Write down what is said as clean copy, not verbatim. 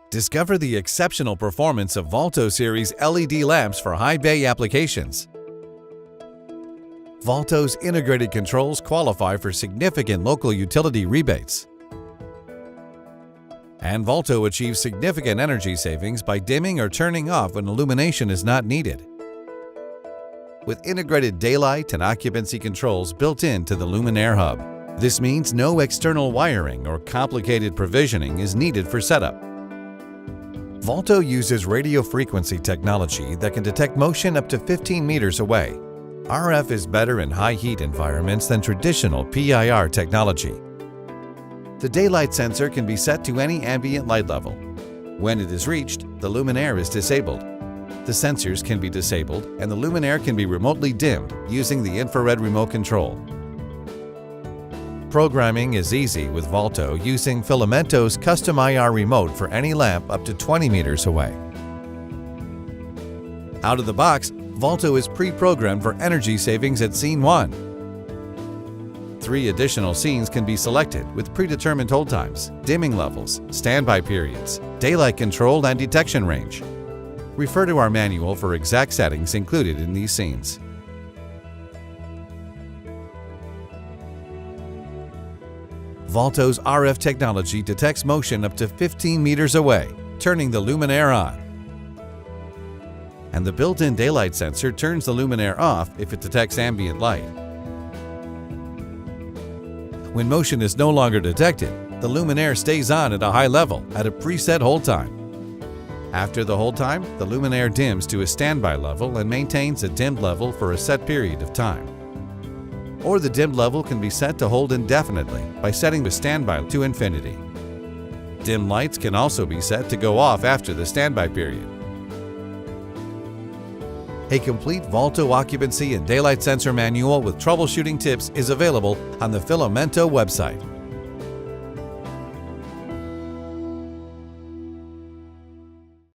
Discover the exceptional performance of Valto series LED lamps for high bay applications. Valto's integrated controls qualify for significant local utility rebates. And Valto achieves significant energy savings by dimming or turning off when illumination is not needed. With integrated daylight and occupancy controls built into the luminaire hub, this means no external wiring or complicated provisioning is needed for setup. Valto uses radio frequency technology that can detect motion up to 15 meters away. RF is better in high heat environments than traditional PIR technology. The daylight sensor can be set to any ambient light level. When it is reached, the luminaire is disabled. The sensors can be disabled and the luminaire can be remotely dimmed using the infrared remote control. Programming is easy with Valto using Filamento's custom IR remote for any lamp up to 20 meters away. Out of the box, Valto is pre-programmed for energy savings at Scene 1. 3 additional scenes can be selected with predetermined hold times, dimming levels, standby periods, daylight control, and detection range. Refer to our manual for exact settings included in these scenes. Valto's RF technology detects motion up to 15 meters away, turning the luminaire on. And the built-in daylight sensor turns the luminaire off if it detects ambient light. When motion is no longer detected, the luminaire stays on at a high level at a preset hold time. After the hold time, the luminaire dims to a standby level and maintains a dimmed level for a set period of time. Or the dimmed level can be set to hold indefinitely by setting the standby to infinity. Dim lights can also be set to go off after the standby period. A complete Valto occupancy and daylight sensor manual with troubleshooting tips is available on the Filamento website.